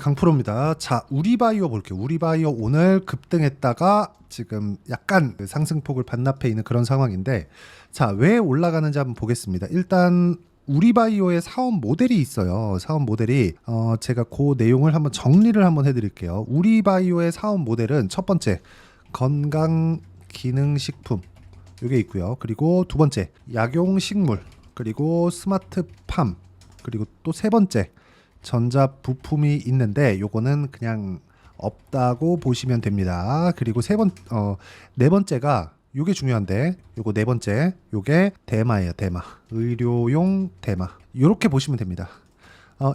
강프로입니다. 자, 우리바이오 볼게요. 우리바이오 오늘 급등했다가 지금 약간 상승폭을 반납해 있는 그런 상황인데, 자, 왜 올라가는지 한번 보겠습니다. 일단 우리바이오의 사업 모델이 있어요. 사업 모델이 제가 그 내용을 한번 정리를 한번 해드릴게요. 우리바이오의 사업 모델은 첫 번째 건강기능식품 이게 있고요. 그리고 두 번째 약용식물, 그리고 스마트팜, 그리고 또 세 번째 전자부품이 있는데 요거는 그냥 없다고 보시면 됩니다. 그리고 네 번째가 요게 중요한데, 요거 네 번째 요게 대마예요. 대마, 의료용 대마, 요렇게 보시면 됩니다.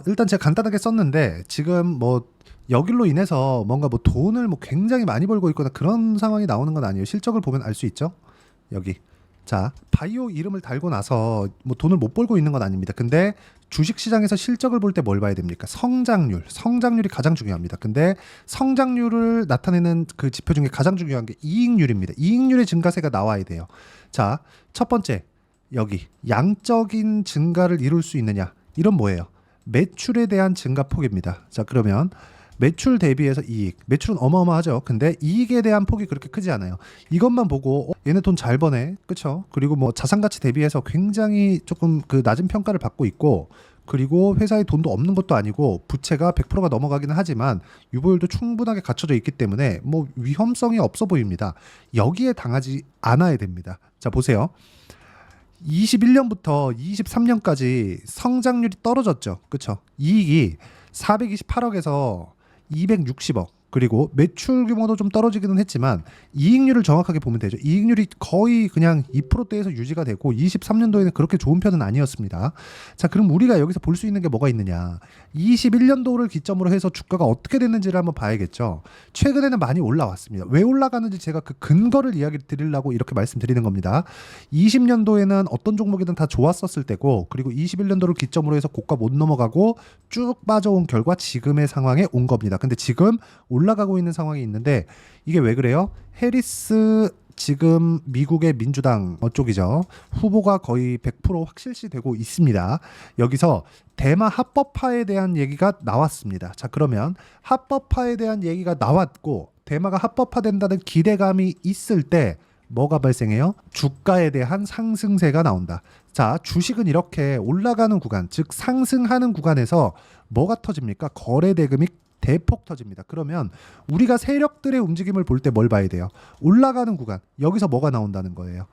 일단 제가 간단하게 썼는데 지금 뭐 여길로 인해서 뭔가 뭐 돈을 뭐 굉장히 많이 벌고 있거나 그런 상황이 나오는 건 아니에요. 실적을 보면 알 수 있죠. 여기, 자, 바이오 이름을 달고 나서 뭐 돈을 못 벌고 있는 건 아닙니다. 근데 주식시장에서 실적을 볼 때 뭘 봐야 됩니까? 성장률이 가장 중요합니다. 근데 성장률을 나타내는 그 지표 중에 가장 중요한 게 이익률입니다. 이익률의 증가세가 나와야 돼요. 자, 첫 번째, 여기 양적인 증가를 이룰 수 있느냐? 이런 뭐예요? 매출에 대한 증가폭입니다. 자, 그러면 매출 대비해서 이익, 매출은 어마어마하죠. 근데 이익에 대한 폭이 그렇게 크지 않아요. 이것만 보고 얘네 돈 잘 버네, 그쵸? 그리고 뭐 자산가치 대비해서 굉장히 조금 그 낮은 평가를 받고 있고, 그리고 회사에 돈도 없는 것도 아니고 부채가 100%가 넘어가기는 하지만 유보율도 충분하게 갖춰져 있기 때문에 뭐 위험성이 없어 보입니다. 여기에 당하지 않아야 됩니다. 자, 보세요. 21년부터 23년까지 성장률이 떨어졌죠. 그쵸? 이익이 428억에서 260억, 그리고 매출 규모도 좀 떨어지기는 했지만 이익률을 정확하게 보면 되죠. 이익률이 거의 그냥 2%대에서 유지가 되고 23년도에는 그렇게 좋은 편은 아니었습니다. 자, 그럼 우리가 여기서 볼 수 있는 게 뭐가 있느냐? 21년도를 기점으로 해서 주가가 어떻게 됐는지를 한번 봐야겠죠. 최근에는 많이 올라왔습니다. 왜 올라가는지 제가 그 근거를 이야기 드리려고 이렇게 말씀드리는 겁니다. 20년도에는 어떤 종목이든 다 좋았었을 때고, 그리고 21년도를 기점으로 해서 고가 못 넘어가고 쭉 빠져온 결과 지금의 상황에 온 겁니다. 근데 지금 올라가고 있는 상황이 있는데 이게 왜 그래요? 해리스, 지금 미국의 민주당 쪽이죠. 후보가 거의 100% 확실시 되고 있습니다. 여기서 대마 합법화에 대한 얘기가 나왔습니다. 자, 그러면 합법화에 대한 얘기가 나왔고 대마가 합법화된다는 기대감이 있을 때 뭐가 발생해요? 주가에 대한 상승세가 나온다. 자, 주식은 이렇게 올라가는 구간, 즉 상승하는 구간에서 뭐가 터집니까? 거래 대금이 대폭 터집니다. 그러면 우리가 세력들의 움직임을 볼 때 뭘 봐야 돼요? 올라가는 구간, 여기서 뭐가 나온다는 거예요?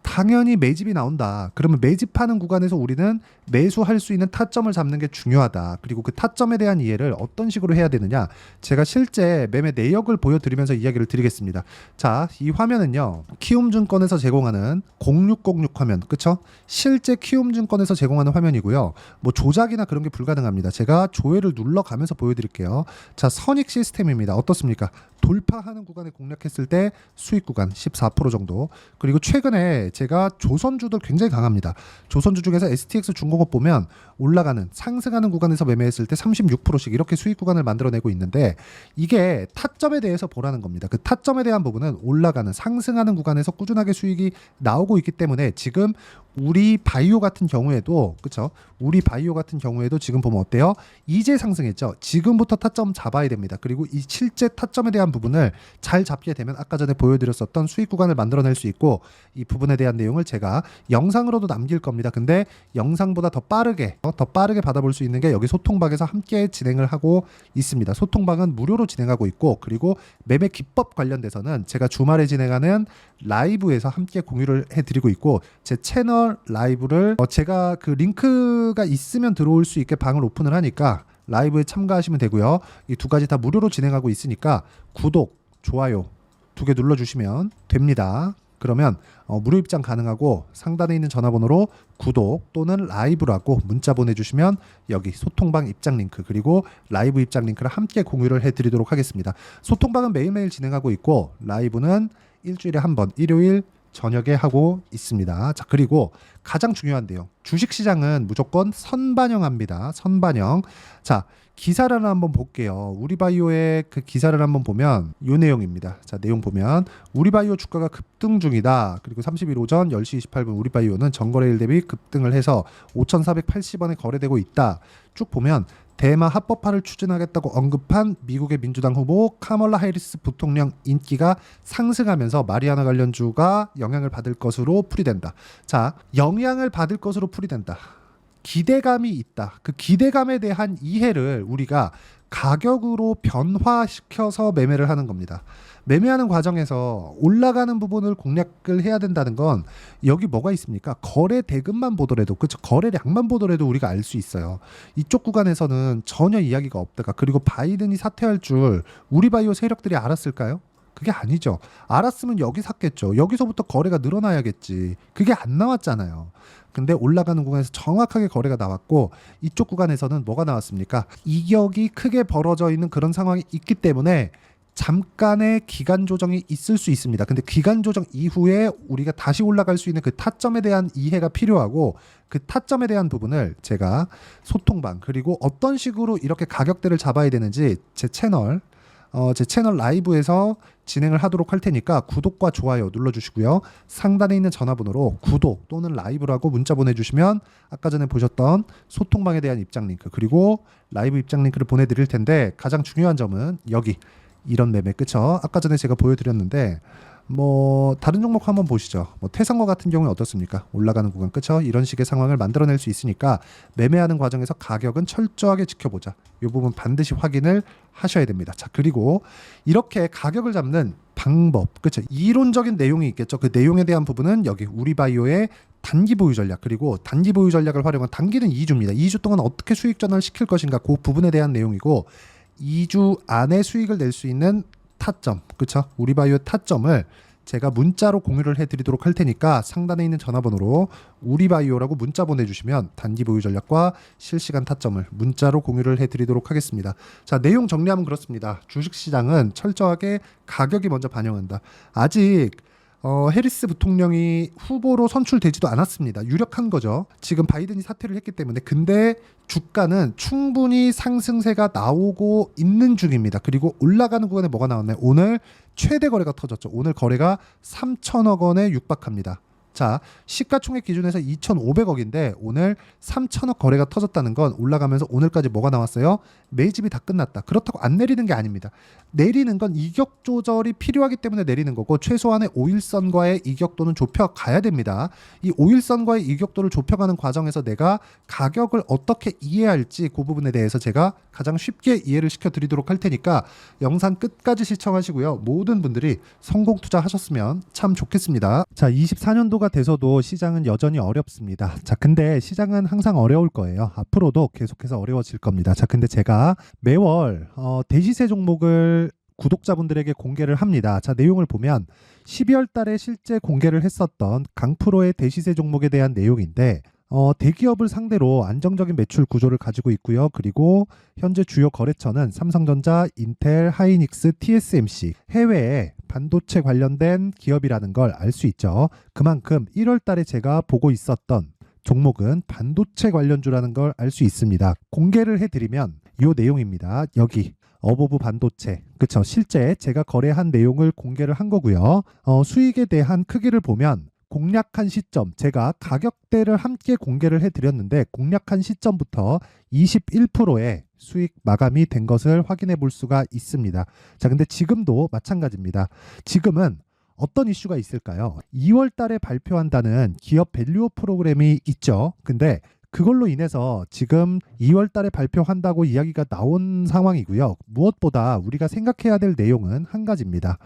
당연히 매집이 나온다. 그러면 매집하는 구간에서 우리는 매수할 수 있는 타점을 잡는 게 중요하다. 그리고 그 타점에 대한 이해를 어떤 식으로 해야 되느냐? 제가 실제 매매 내역을 보여드리면서 이야기를 드리겠습니다. 자, 이 화면은요, 키움증권에서 제공하는 0606 화면, 그쵸? 실제 키움증권에서 제공하는 화면이고요. 뭐 조작이나 그런 게 불가능합니다. 제가 조회를 눌러가면서 보여드릴게요. 자, 선익 시스템입니다. 어떻습니까? 돌파하는 구간에 공략했을 때 수익 구간 14% 정도. 그리고 최근에 제가 조선주들 굉장히 강합니다. 조선주 중에서 STX 중공업 보면 올라가는, 상승하는 구간에서 매매했을 때 36%씩 이렇게 수익 구간을 만들어내고 있는데, 이게 타점에 대해서 보라는 겁니다. 그 타점에 대한 부분은 올라가는, 상승하는 구간에서 꾸준하게 수익이 나오고 있기 때문에 지금 우리 바이오 같은 경우에도, 그쵸? 우리 바이오 같은 경우에도 지금 보면 어때요? 이제 상승했죠. 지금부터 타점 잡아야 됩니다. 그리고 이 실제 타점에 대한 부분을 잘 잡게 되면 아까 전에 보여드렸었던 수익 구간을 만들어낼 수 있고, 이 부분에 대한 내용을 제가 영상으로도 남길 겁니다. 근데 영상보다 더 빠르게 받아볼 수 있는 게 여기 소통방에서 함께 진행을 하고 있습니다. 소통방은 무료로 진행하고 있고, 그리고 매매 기법 관련돼서는 제가 주말에 진행하는 라이브에서 함께 공유를 해드리고 있고, 제 채널 라이브를 제가 그 링크가 있으면 들어올 수 있게 방을 오픈을 하니까 라이브에 참가하시면 되고요. 이 두 가지 다 무료로 진행하고 있으니까 구독, 좋아요 두 개 눌러주시면 됩니다. 그러면 무료 입장 가능하고 상단에 있는 전화번호로 구독 또는 라이브라고 문자 보내주시면 여기 소통방 입장 링크, 그리고 라이브 입장 링크를 함께 공유를 해드리도록 하겠습니다. 소통방은 매일매일 진행하고 있고 라이브는 일주일에 한 번, 일요일 저녁에 하고 있습니다. 자, 그리고 가장 중요한데요. 주식시장은 무조건 선반영합니다. 선반영. 자, 기사를 한번 볼게요. 우리바이오의 그 기사를 한번 보면 이 내용입니다. 자, 내용 보면 우리바이오 주가가 급등 중이다. 그리고 30일 오전 10시 28분 우리바이오는 전거래일 대비 급등을 해서 5,480원에 거래되고 있다. 쭉 보면 대마 합법화를 추진하겠다고 언급한 미국의 민주당 후보 카멀라 해리스 부통령 인기가 상승하면서 마리아나 관련주가 영향을 받을 것으로 풀이된다. 자, 영향을 받을 것으로 풀이된다. 기대감이 있다. 그 기대감에 대한 이해를 우리가 가격으로 변화시켜서 매매를 하는 겁니다. 매매하는 과정에서 올라가는 부분을 공략을 해야 된다는 건 여기 뭐가 있습니까? 거래 대금만 보더라도, 그렇죠? 거래량만 보더라도 우리가 알 수 있어요. 이쪽 구간에서는 전혀 이야기가 없다가, 그리고 바이든이 사퇴할 줄 우리 바이오 세력들이 알았을까요? 그게 아니죠. 알았으면 여기 샀겠죠. 여기서부터 거래가 늘어나야겠지. 그게 안 나왔잖아요. 근데 올라가는 구간에서 정확하게 거래가 나왔고, 이쪽 구간에서는 뭐가 나왔습니까? 이격이 크게 벌어져 있는 그런 상황이 있기 때문에 잠깐의 기간 조정이 있을 수 있습니다. 근데 기간 조정 이후에 우리가 다시 올라갈 수 있는 그 타점에 대한 이해가 필요하고, 그 타점에 대한 부분을 제가 소통방, 그리고 어떤 식으로 이렇게 가격대를 잡아야 되는지 제 채널 라이브에서 진행을 하도록 할 테니까 구독과 좋아요 눌러주시고요. 상단에 있는 전화번호로 구독 또는 라이브라고 문자 보내주시면 아까 전에 보셨던 소통방에 대한 입장 링크, 그리고 라이브 입장 링크를 보내드릴 텐데, 가장 중요한 점은 여기 이런 매매, 그쵸? 아까 전에 제가 보여드렸는데, 뭐 다른 종목 한번 보시죠. 뭐 태성과 같은 경우는 어떻습니까? 올라가는 구간, 그쵸? 이런 식의 상황을 만들어낼 수 있으니까 매매하는 과정에서 가격은 철저하게 지켜보자. 이 부분 반드시 확인을 하셔야 됩니다. 자, 그리고 이렇게 가격을 잡는 방법, 그쵸? 이론적인 내용이 있겠죠. 그 내용에 대한 부분은 여기 우리바이오의 단기 보유 전략, 그리고 단기 보유 전략을 활용한, 단기는 2주입니다. 2주 동안 어떻게 수익 전환을 시킬 것인가, 그 부분에 대한 내용이고, 2주 안에 수익을 낼 수 있는 타점, 그쵸? 우리바이오 타점을 제가 문자로 공유를 해드리도록 할 테니까 상단에 있는 전화번호로 우리바이오라고 문자 보내주시면 단기 보유 전략과 실시간 타점을 문자로 공유를 해드리도록 하겠습니다. 자, 내용 정리하면 그렇습니다. 주식시장은 철저하게 가격이 먼저 반영한다. 아직 해리스 부통령이 후보로 선출되지도 않았습니다. 유력한 거죠. 지금 바이든이 사퇴를 했기 때문에. 근데 주가는 충분히 상승세가 나오고 있는 중입니다. 그리고 올라가는 구간에 뭐가 나왔나요? 오늘 최대 거래가 터졌죠. 오늘 거래가 3천억 원에 육박합니다. 자, 시가총액 기준에서 2,500억인데 오늘 3천억 거래가 터졌다는 건, 올라가면서 오늘까지 뭐가 나왔어요? 매집이 다 끝났다. 그렇다고 안 내리는 게 아닙니다. 내리는 건 이격 조절이 필요하기 때문에 내리는 거고, 최소한의 5일선과의 이격도는 좁혀가야 됩니다. 이 5일선과의 이격도를 좁혀가는 과정에서 내가 가격을 어떻게 이해할지, 그 부분에 대해서 제가 가장 쉽게 이해를 시켜드리도록 할 테니까 영상 끝까지 시청하시고요. 모든 분들이 성공 투자하셨으면 참 좋겠습니다. 자, 24년도가 돼서도 시장은 여전히 어렵습니다. 자, 근데 시장은 항상 어려울 거예요. 앞으로도 계속해서 어려워질 겁니다. 자, 근데 제가 매월 대시세 종목을 구독자분들에게 공개를 합니다. 자, 내용을 보면 12월 달에 실제 공개를 했었던 강프로의 대시세 종목에 대한 내용인데, 대기업을 상대로 안정적인 매출 구조를 가지고 있고요. 그리고 현재 주요 거래처는 삼성전자, 인텔, 하이닉스, TSMC, 해외에 반도체 관련된 기업이라는 걸 알 수 있죠. 그만큼 1월 달에 제가 보고 있었던 종목은 반도체 관련주라는 걸 알 수 있습니다. 공개를 해드리면 이 내용입니다. 여기 어보브 반도체, 그쵸? 실제 제가 거래한 내용을 공개를 한 거고요. 수익에 대한 크기를 보면 공략한 시점, 제가 가격대를 함께 공개를 해드렸는데 공략한 시점부터 21%의 수익 마감이 된 것을 확인해 볼 수가 있습니다. 자, 근데 지금도 마찬가지입니다. 지금은 어떤 이슈가 있을까요? 2월 달에 발표한다는 기업 밸류업 프로그램이 있죠. 근데 그걸로 인해서 지금 2월 달에 발표한다고 이야기가 나온 상황이고요. 무엇보다 우리가 생각해야 될 내용은 한 가지입니다.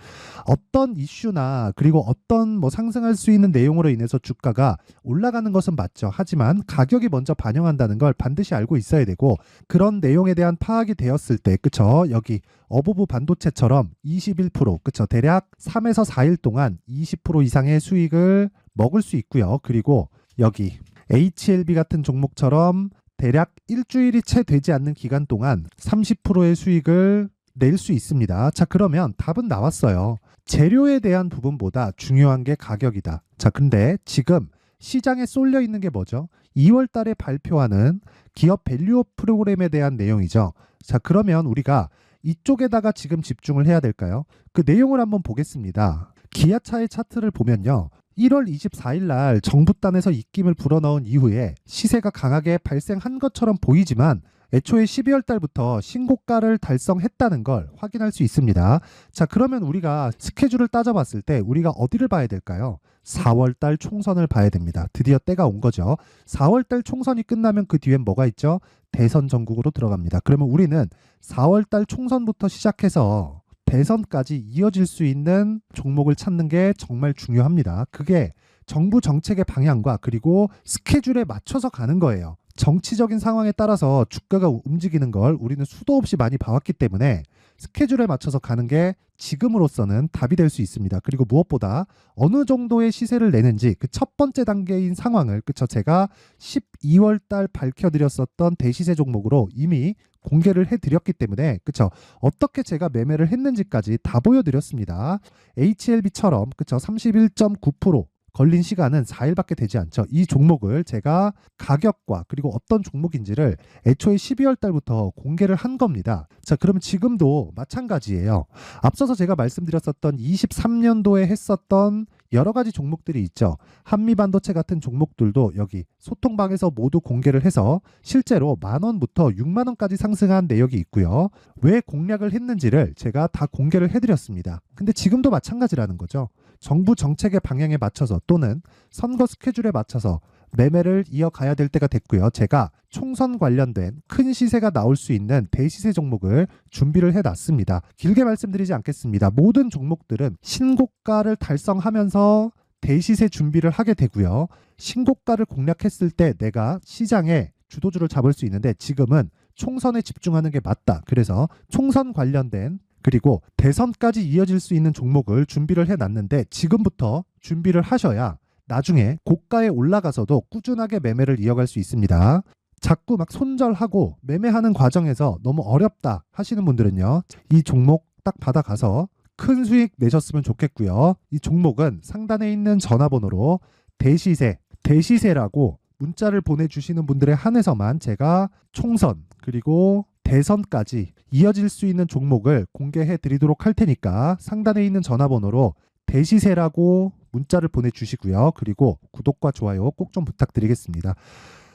어떤 이슈나 그리고 어떤 상승할 수 있는 내용으로 인해서 주가가 올라가는 것은 맞죠. 하지만 가격이 먼저 반영한다는 걸 반드시 알고 있어야 되고, 그런 내용에 대한 파악이 되었을 때, 그쵸? 여기 어보브 반도체처럼 21%, 그쵸? 대략 3에서 4일 동안 20% 이상의 수익을 먹을 수 있고요. 그리고 여기 HLB 같은 종목처럼 대략 일주일이 채 되지 않는 기간 동안 30%의 수익을 낼 수 있습니다. 자, 그러면 답은 나왔어요. 재료에 대한 부분보다 중요한 게 가격이다. 자, 근데 지금 시장에 쏠려 있는 게 뭐죠? 2월 달에 발표하는 기업 밸류업 프로그램에 대한 내용이죠. 자, 그러면 우리가 이쪽에다가 지금 집중을 해야 될까요? 그 내용을 한번 보겠습니다. 기아차의 차트를 보면요. 1월 24일 날 정부단에서 입김을 불어넣은 이후에 시세가 강하게 발생한 것처럼 보이지만 애초에 12월 달부터 신고가를 달성했다는 걸 확인할 수 있습니다. 자, 그러면 우리가 스케줄을 따져봤을 때 우리가 어디를 봐야 될까요? 4월 달 총선을 봐야 됩니다. 드디어 때가 온 거죠. 4월 달 총선이 끝나면 그 뒤엔 뭐가 있죠? 대선 전국으로 들어갑니다. 그러면 우리는 4월 달 총선부터 시작해서 대선까지 이어질 수 있는 종목을 찾는 게 정말 중요합니다. 그게 정부 정책의 방향과 그리고 스케줄에 맞춰서 가는 거예요. 정치적인 상황에 따라서 주가가 움직이는 걸 우리는 수도 없이 많이 봐왔기 때문에 스케줄에 맞춰서 가는 게 지금으로서는 답이 될 수 있습니다. 그리고 무엇보다 어느 정도의 시세를 내는지 그 첫 번째 단계인 상황을 그쵸 제가 12월 달 밝혀드렸었던 대시세 종목으로 이미 공개를 해드렸기 때문에 그쵸 어떻게 제가 매매를 했는지까지 다 보여드렸습니다. HLB처럼 그쵸 31.9% 걸린 시간은 4일밖에 되지 않죠. 이 종목을 제가 가격과 그리고 어떤 종목인지를 애초에 12월 달부터 공개를 한 겁니다. 자, 그러면 지금도 마찬가지예요. 앞서서 제가 말씀드렸었던 23년도에 했었던 여러 가지 종목들이 있죠. 한미반도체 같은 종목들도 여기 소통방에서 모두 공개를 해서 실제로 10,000원부터 60,000원까지 상승한 내역이 있고요. 왜 공략을 했는지를 제가 다 공개를 해드렸습니다. 근데 지금도 마찬가지라는 거죠. 정부 정책의 방향에 맞춰서 또는 선거 스케줄에 맞춰서 매매를 이어가야 될 때가 됐고요. 제가 총선 관련된 큰 시세가 나올 수 있는 대시세 종목을 준비를 해놨습니다. 길게 말씀드리지 않겠습니다. 모든 종목들은 신고가를 달성하면서 대시세 준비를 하게 되고요. 신고가를 공략했을 때 내가 시장에 주도주를 잡을 수 있는데 지금은 총선에 집중하는 게 맞다. 그래서 총선 관련된 그리고 대선까지 이어질 수 있는 종목을 준비를 해놨는데 지금부터 준비를 하셔야 나중에 고가에 올라가서도 꾸준하게 매매를 이어갈 수 있습니다. 자꾸 막 손절하고 매매하는 과정에서 너무 어렵다 하시는 분들은요. 이 종목 딱 받아가서 큰 수익 내셨으면 좋겠고요. 이 종목은 상단에 있는 전화번호로 대시세라고 문자를 보내주시는 분들에 한해서만 제가 총선 그리고 대선까지 이어질 수 있는 종목을 공개해 드리도록 할 테니까 상단에 있는 전화번호로 대시세라고 문자를 보내주시고요. 그리고 구독과 좋아요 꼭 좀 부탁드리겠습니다.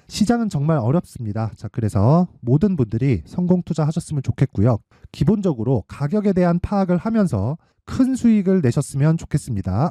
시장은 정말 어렵습니다. 자, 그래서 모든 분들이 성공 투자하셨으면 좋겠고요. 기본적으로 가격에 대한 파악을 하면서 큰 수익을 내셨으면 좋겠습니다.